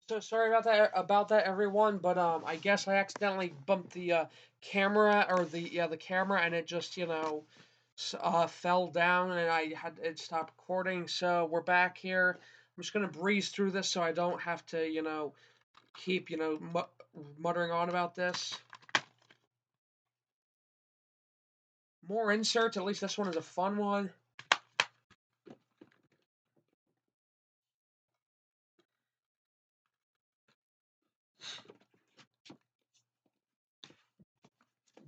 So sorry about that everyone, but I guess I accidentally bumped the camera or the camera and it just fell down and I had it stopped recording. So we're back here. I'm just gonna breeze through this so I don't have to keep muttering on about this. More inserts. At least this one is a fun one.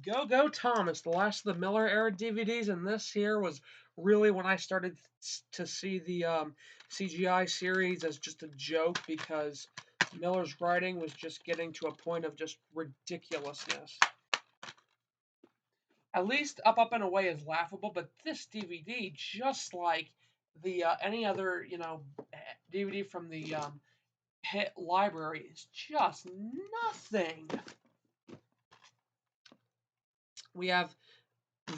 Go Go Thomas, the last of the Miller era DVDs, and this here was really when I started to see the CGI series as just a joke because Miller's writing was just getting to a point of just ridiculousness. At least Up and Away is laughable, but this DVD, just like the any other DVD from the hit library, is just nothing. We have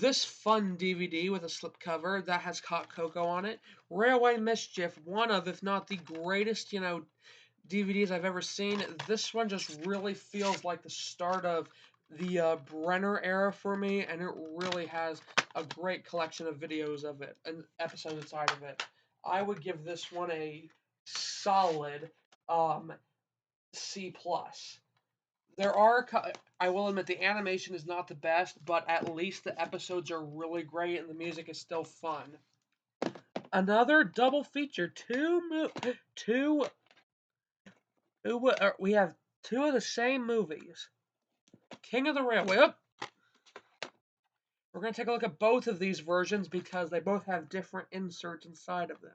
this fun DVD with a slipcover that has Hot Cocoa on it. Railway Mischief, one of, if not the greatest, DVDs I've ever seen. This one just really feels like the start of the Brenner era for me, and it really has a great collection of videos of it and episodes inside of it. I would give this one a solid C plus. There are, I will admit, the animation is not the best, but at least the episodes are really great and the music is still fun. Another double feature, we have two of the same movies. King of the Railway. Oh, we're going to take a look at both of these versions because they both have different inserts inside of them.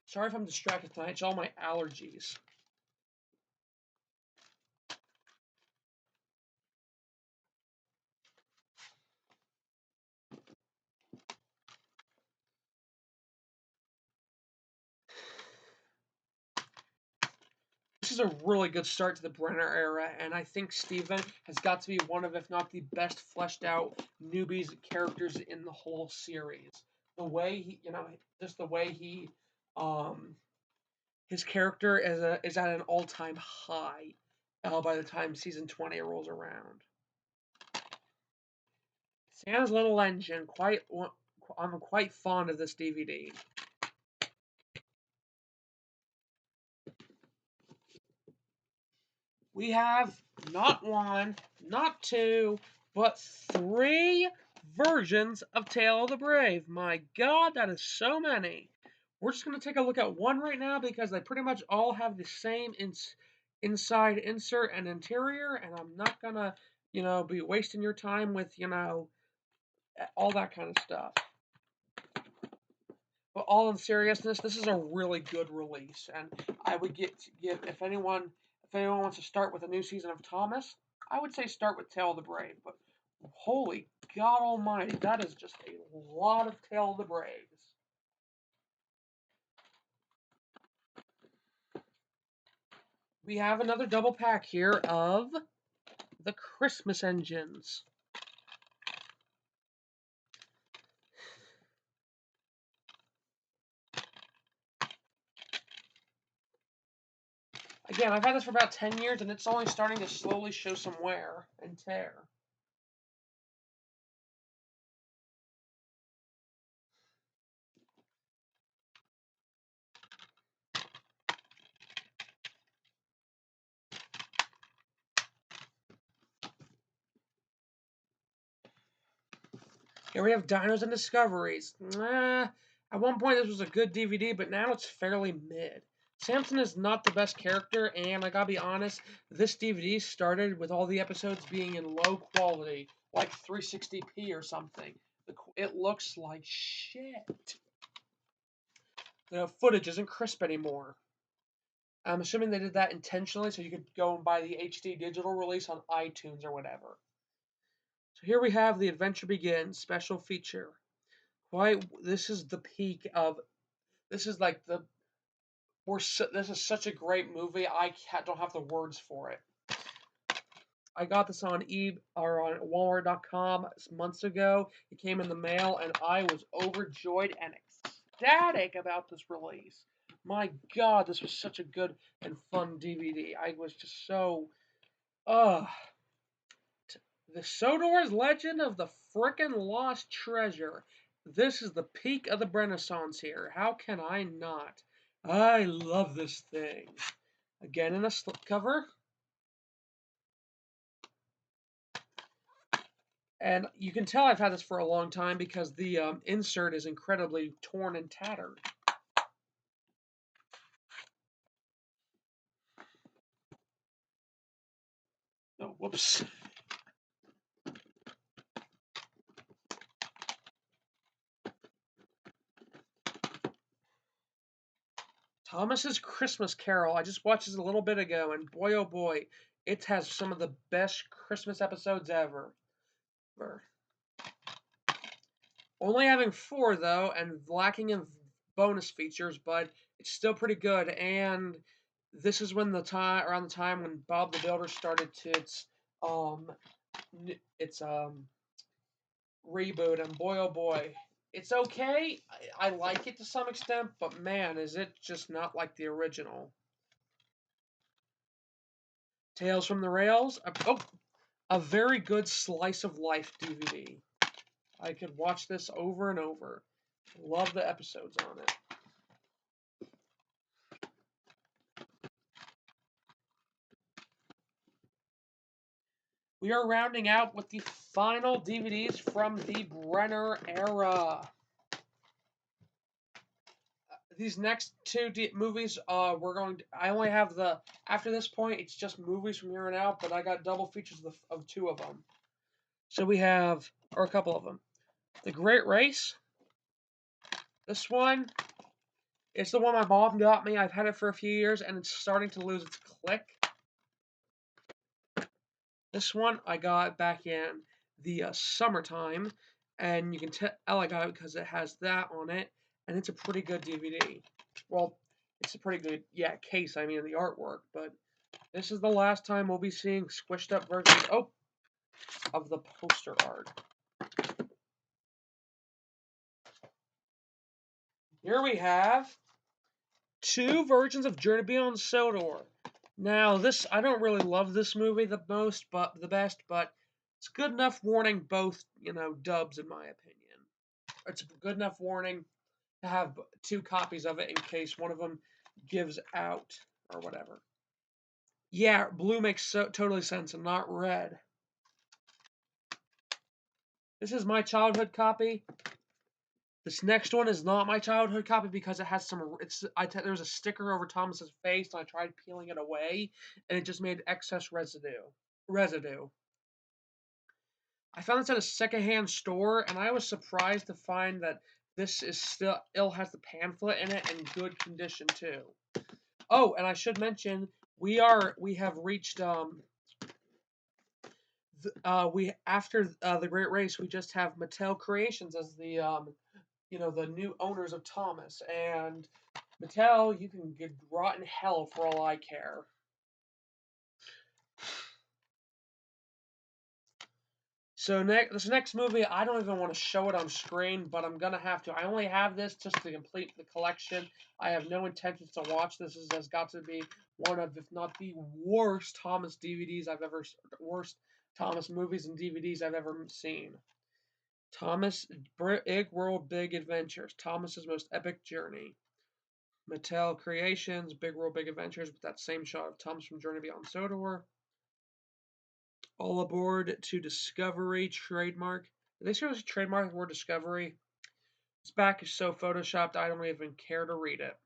Sorry if I'm distracted tonight, it's all my allergies. This is a really good start to the Brenner era, and I think Steven has got to be one of, if not the best fleshed out newbies characters in the whole series. The way he, just the way he, um, his character is at an all time high by the time season 20 rolls around. Santa's Little Engine, I'm quite fond of this DVD. We have not one, not two, but three versions of Tale of the Brave. My God, that is so many. We're just going to take a look at one right now because they pretty much all have the same inside insert and interior, and I'm not going to, be wasting your time with, all that kind of stuff. But all in seriousness, this is a really good release, and I would give if anyone wants to start with a new season of Thomas, I would say start with Tale of the Brave. But holy God Almighty, that is just a lot of Tale of the Braves. We have another double pack here of the Christmas Engines. Again, I've had this for about 10 years, and it's only starting to slowly show some wear and tear. Here we have Dinos and Discoveries. At one point, this was a good DVD, but now it's fairly mid. Samson is not the best character, and I gotta be honest, this DVD started with all the episodes being in low quality, like 360p or something. It looks like shit. The footage isn't crisp anymore. I'm assuming they did that intentionally so you could go and buy the HD digital release on iTunes or whatever. So here we have The Adventure Begins special feature. This is the peak of. This is like the. This is such a great movie. I don't have the words for it. I got this on or on Walmart.com months ago. It came in the mail, and I was overjoyed and ecstatic about this release. My God, this was such a good and fun DVD. I was just so, uh, the Sodor's Legend of the Frickin' Lost Treasure. This is the peak of the Renaissance here. How can I not? I love this thing. Again in a slipcover. And you can tell I've had this for a long time because the insert is incredibly torn and tattered. Oh, whoops. Thomas's Christmas Carol. I just watched this a little bit ago, and boy, oh boy, it has some of the best Christmas episodes ever. Only having 4 though, and lacking in bonus features, but it's still pretty good. And this is when around the time when Bob the Builder started to um its reboot, and boy oh boy, it's okay. I like it to some extent, but man, is it just not like the original. Tales from the Rails. A very good slice of life DVD. I could watch this over and over. Love the episodes on it. We are rounding out with the final DVDs from the Brenner era. These next 2 movies, I only have the. After this point, it's just movies from here on out, but I got double features of 2 of them. So we have, or a couple of them. The Great Race. This one, it's the one my mom got me. I've had it for a few years, and it's starting to lose its click. This one I got back in the summertime, and you can tell I got it because it has that on it, and it's a pretty good DVD. Well, it's a pretty good, case, I mean, the artwork, but this is the last time we'll be seeing squished up versions of the poster art. Here we have 2 versions of Journey Beyond Sodor. Now, I don't really love this movie the best, but it's good enough warning both, dubs in my opinion. It's a good enough warning to have 2 copies of it in case one of them gives out or whatever. Yeah, blue makes totally sense and not red. This is my childhood copy. This next one is not my childhood copy because it has there's a sticker over Thomas's face, and I tried peeling it away, and it just made excess residue. I found this at a secondhand store, and I was surprised to find that this is still has the pamphlet in it in good condition too. Oh, and I should mention we have reached we after the Great Race, we just have Mattel Creations as the the new owners of Thomas, and Mattel, you can get rotten hell for all I care. So this next movie, I don't even want to show it on screen, but I'm gonna have to. I only have this just to complete the collection. I have no intentions to watch this. This has got to be one of, if not the worst Thomas movies and DVDs I've ever seen. Thomas Big World Big Adventures. Thomas's Most Epic Journey. Mattel Creations, Big World Big Adventures with that same shot of Thomas from Journey Beyond Sodor. All aboard to Discovery trademark. Did they seriously trademark the word Discovery? This back is so photoshopped I don't even care to read it.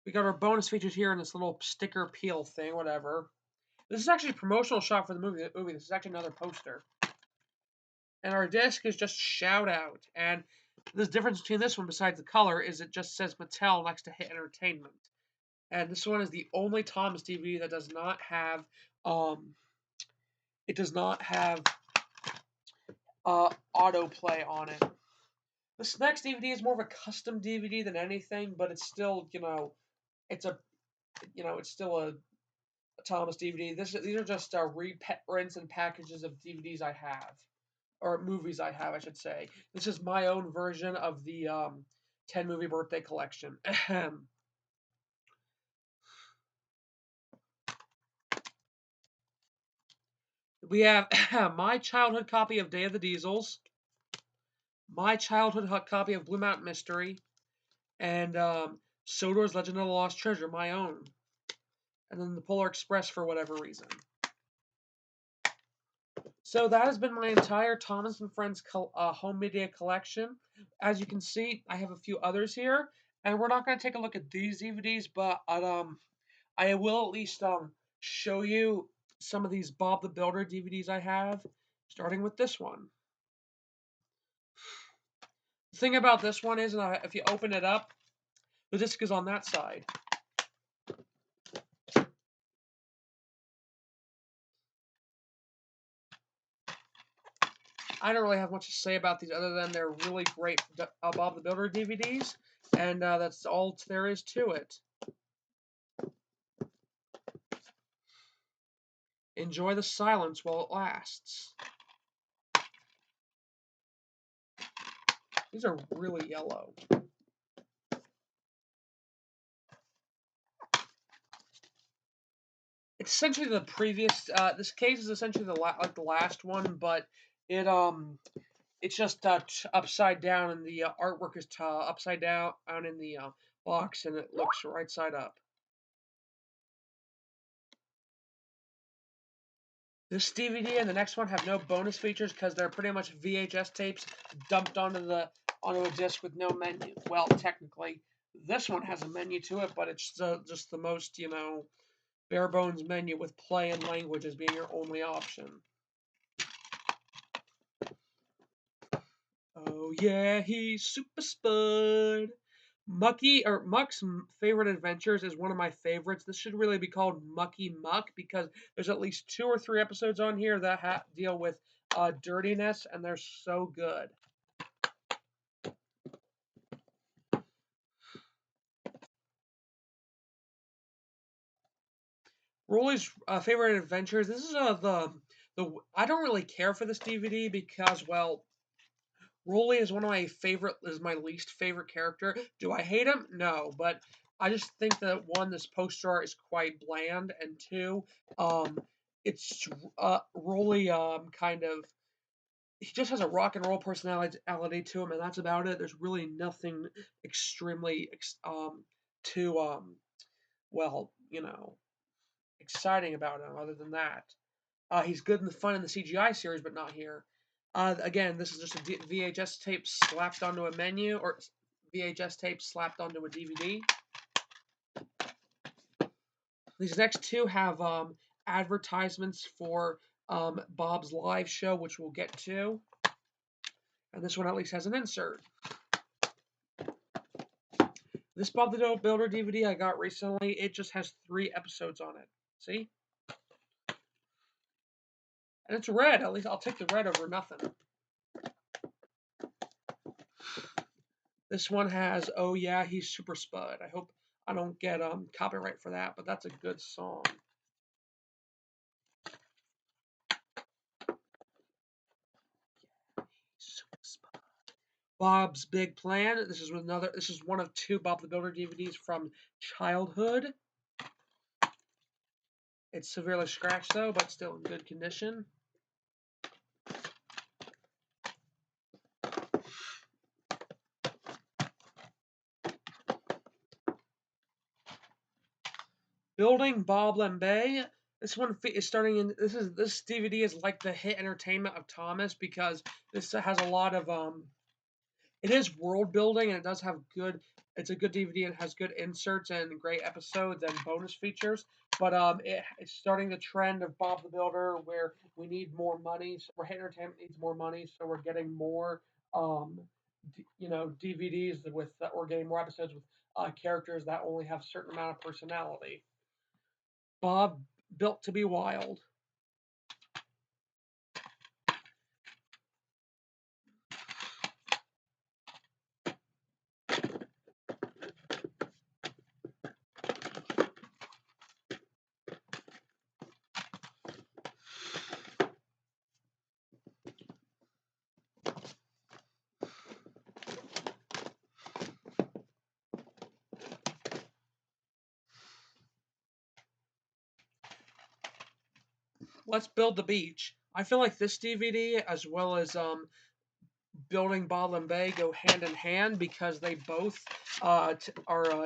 We got our bonus features here in this little sticker peel thing, whatever. This is actually a promotional shot for the movie. This is actually another poster. And our disc is just Shout Out. And the difference between this one, besides the color, is it just says Mattel next to Hit Entertainment. And this one is the only Thomas DVD that does not have autoplay on it. This next DVD is more of a custom DVD than anything, but it's still, it's still a Thomas DVD. These are just reprints and packages of DVDs I have, or movies I have, I should say. This is my own version of the 10 movie birthday collection. We have my childhood copy of Day of the Diesels, my childhood copy of Blue Mountain Mystery, and Sodor's Legend of the Lost Treasure, my own, and then the Polar Express for whatever reason. So that has been my entire Thomas and Friends home media collection. As you can see, I have a few others here, and we're not going to take a look at these DVDs, but I will at least show you some of these Bob the Builder DVDs I have, starting with this one. The thing about this one is, if you open it up, the disc is on that side. I don't really have much to say about these other than they're really great Bob the Builder DVDs, and that's all there is to it. Enjoy the silence while it lasts. These are really yellow. It's essentially the previous. This case is essentially like the last one, but it's just upside down, and the artwork is upside down in the box, and it looks right side up. This DVD and the next one have no bonus features because they're pretty much VHS tapes dumped onto a disc with no menu. Well, technically, this one has a menu to it, but it's just the most bare bones menu with play and language as being your only option. Oh yeah, he's Super Spud. Muck's Favorite Adventures is one of my favorites. This should really be called Mucky Muck because there's at least 2 or 3 episodes on here that deal with dirtiness, and they're so good. Rolly's Favorite Adventures. This is the I don't really care for this DVD because, well, Rolly is my least favorite character. Do I hate him? No, but I just think that one, this poster art is quite bland, and two, um, it's Rolly kind of he just has a rock and roll personality to him, and that's about it. There's really nothing extremely too well, exciting about him other than that. He's good in the fun in the CGI series, but not here. Again, this is just a VHS tape slapped onto a menu, or VHS tape slapped onto a DVD. These next two have advertisements for Bob's live show, which we'll get to. And this one at least has an insert. This Bob the Builder DVD I got recently, it just has 3 episodes on it. See? And it's red. At least I'll take the red over nothing. This one has Oh Yeah, He's Super Spud. I hope I don't get copyright for that, but that's a good song. Super Spud. Bob's Big Plan. This is one of 2 Bob the Builder DVDs from childhood. It's severely scratched though, but still in good condition. Building Bob Lembay. This one is starting in. This DVD is like the hit entertainment of Thomas because this has a lot of It is world building and it does have good. It's a good DVD and has good inserts and great episodes and bonus features. But it's starting the trend of Bob the Builder where we need more money. So hit entertainment needs more money, so we're getting more DVDs with or getting more episodes with characters that only have a certain amount of personality. Bob Built to be Wild. Let's build the beach. I feel like this DVD, as well as building Boblin Bay, go hand in hand because they both are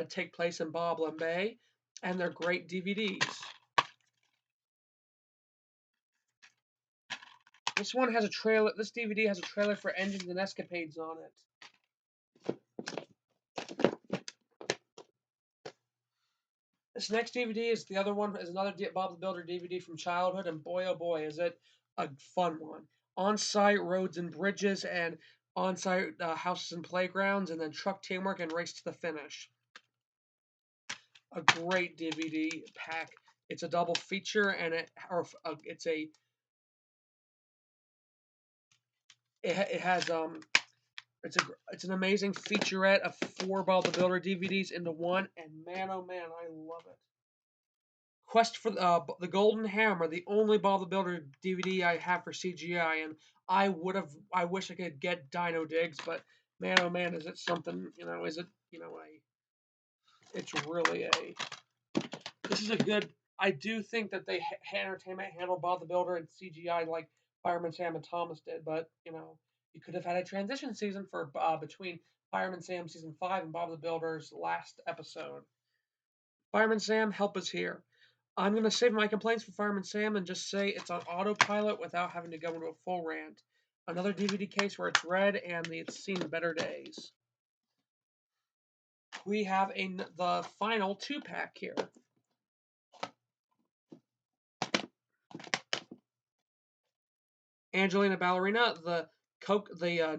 take place in Boblin Bay, and they're great DVDs. This one has a trailer. This DVD has a trailer for Engines and Escapades on it. This next DVD is the other one is another Bob the Builder DVD from childhood, and boy oh boy is it a fun one. On-site roads and bridges, and on-site houses and playgrounds, and then truck teamwork and race to the finish. A great DVD pack. It's a double feature, and it has it's an amazing featurette of four Bob the Builder DVDs into one, and man oh man, I love it. Quest for the Golden Hammer, the only Bob the Builder DVD I have for CGI, and I wish I could get Dino Digs, but man oh man, is it something? Is it it's really a this is a good. I do think that Entertainment handled Bob the Builder and CGI like Fireman Sam and Thomas did, but you could have had a transition season for between Fireman Sam season 5 and Bob the Builder's last episode. Fireman Sam, help us here. I'm going to save my complaints for Fireman Sam and just say it's on autopilot without having to go into a full rant. Another DVD case where it's red and it's seen better days. We have the final 2-pack here. Angelina Ballerina, the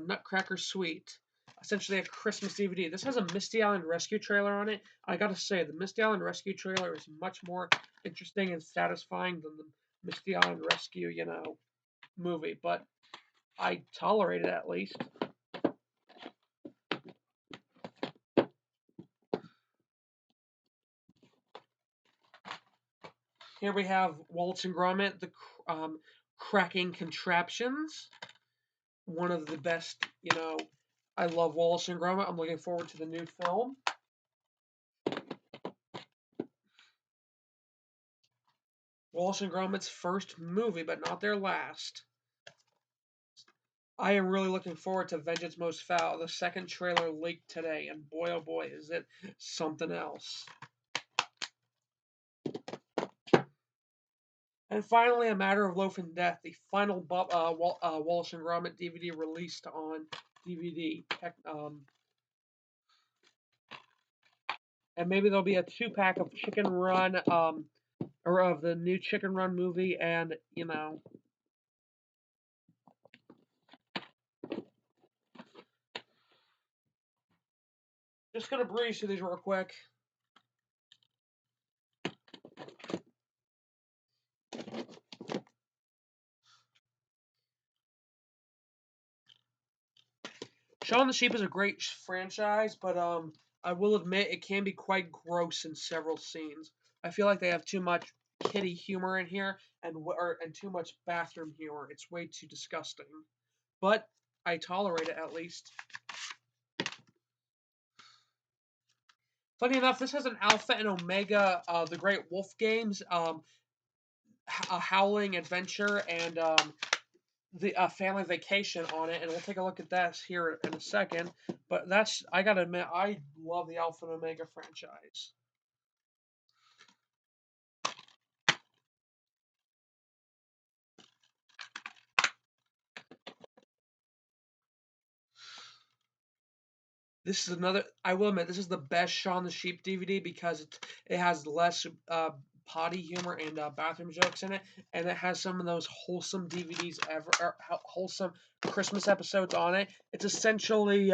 Nutcracker Suite. Essentially a Christmas DVD. This has a Misty Island Rescue trailer on it. I gotta say, the Misty Island Rescue trailer is much more interesting and satisfying than the Misty Island Rescue, movie. But I tolerate it at least. Here we have Wallace and Gromit, the cracking contraptions. One of the best, I love Wallace and Gromit. I'm looking forward to the new film. Wallace and Gromit's first movie, but not their last. I am really looking forward to Vengeance Most Foul. The second trailer leaked today, and boy oh boy, is it something else. And finally, A Matter of Loaf and Death, the final Wallace and Gromit DVD released on DVD. And maybe there'll be a 2-pack of Chicken Run, or of the new Chicken Run movie, and just gonna breeze through these real quick. Shaun the Sheep is a great franchise, but I will admit it can be quite gross in several scenes. I feel like they have too much kitty humor in here and too much bathroom humor. It's way too disgusting. But I tolerate it at least. Funny enough, this has an Alpha and Omega, the Great Wolf Games, a Howling Adventure, and the Family Vacation on it, and we'll take a look at that here in a second. But I gotta admit, I love the Alpha and Omega franchise. This is another. I will admit, this is the best Shaun the Sheep DVD because it has less potty humor and bathroom jokes in it, and it has some of those wholesome DVDs ever, or wholesome Christmas episodes on it. It's essentially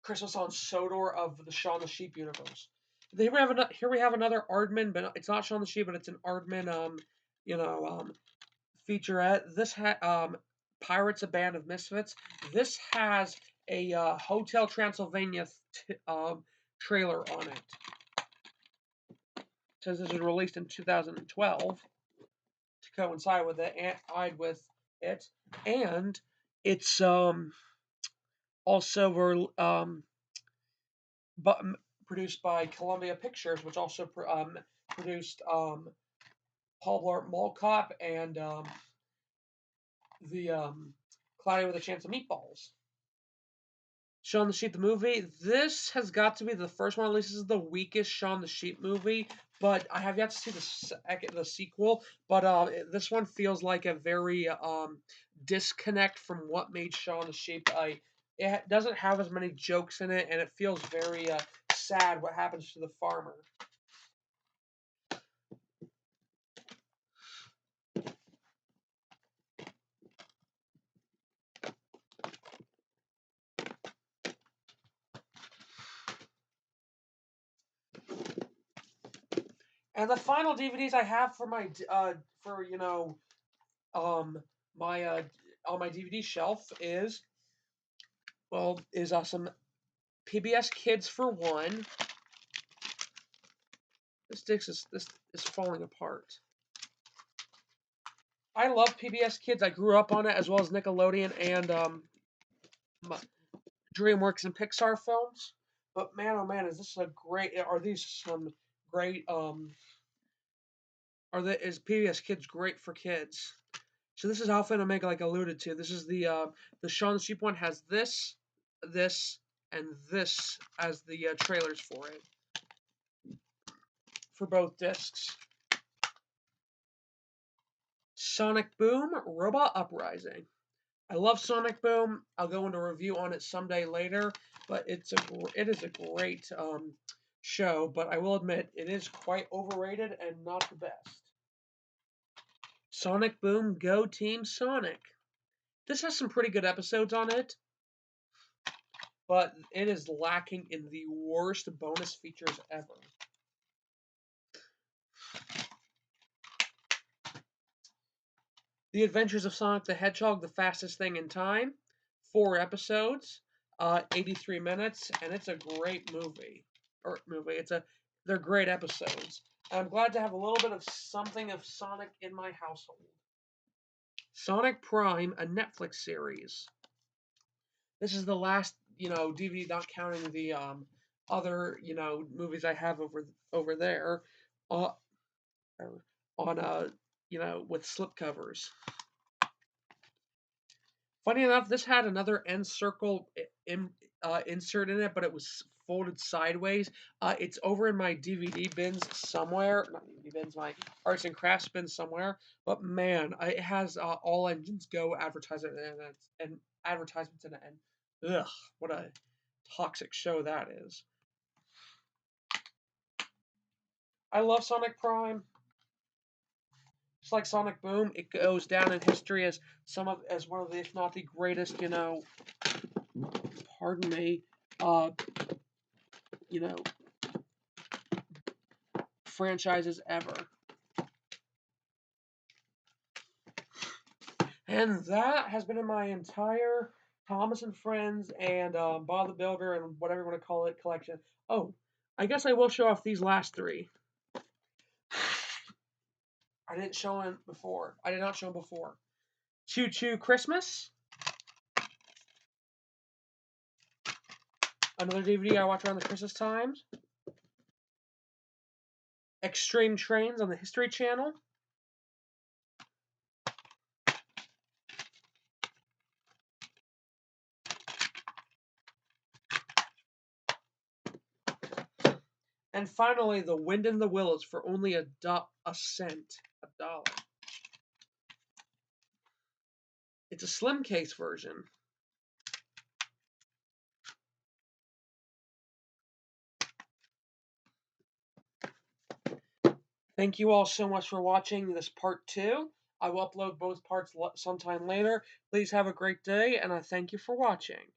Christmas on Sodor of the Shaun the Sheep universe. Here we have another Aardman, but it's not Shaun the Sheep, but it's an Aardman featurette. Pirates, a Band of Misfits. This has a Hotel Transylvania trailer on it. It says this was released in 2012 to coincide with it, and it's also but produced by Columbia Pictures, which also produced Paul Blart Mall Cop and the Cloudy with a Chance of Meatballs. Shaun the Sheep the movie. This has got to be the first one. At least this is the weakest Shaun the Sheep movie. But I have yet to see the sequel. But this one feels like a very disconnect from what made Shaun the Sheep. It doesn't have as many jokes in it, and it feels very sad what happens to the farmer. And the final DVDs I have for my for um my on my DVD shelf is some PBS Kids for one. This is falling apart. I love PBS Kids. I grew up on it as well as Nickelodeon and DreamWorks and Pixar films. But man, oh man, is this a great? Are these some great? Is PBS Kids great for kids? So this is how Phantom Omega like alluded to. This is the Shaun the Sheep one has this, and this as the trailers for it for both discs. Sonic Boom, Robot Uprising. I love Sonic Boom. I'll go into a review on it someday later, but it is a great show. But I will admit it is quite overrated and not the best. Sonic Boom, Go Team Sonic. This has some pretty good episodes on it, but it is lacking in the worst bonus features ever. The Adventures of Sonic the Hedgehog, the fastest thing in time. 4 episodes, 83 minutes, and it's a great movie. They're great episodes. I'm glad to have a little bit of something of Sonic in my household. Sonic Prime, a Netflix series. This is the last, DVD, not counting the other, movies I have over there, uh, on with slipcovers. Funny enough, this had another end circle insert in it, but it was folded sideways. It's over in my DVD bins somewhere. Not DVD bins, my arts and crafts bin somewhere. But man, it has all engines go advertisement and advertisements in it. And ugh, what a toxic show that is. I love Sonic Prime. Just like Sonic Boom, it goes down in history as one of the, if not the greatest, pardon me, uh, you know, franchises ever. And that has been in my entire Thomas and Friends and Bob the Builder and whatever you want to call it collection. Oh, I guess I will show off these last three. I didn't show them before. I did not show them before. Choo Choo Christmas. Another DVD I watch around the Christmas times. Extreme Trains on the History Channel. And finally, The Wind in the Willows for only a cent, $1. It's a slim case version. Thank you all so much for watching this part 2. I will upload both parts sometime later. Please have a great day, and I thank you for watching.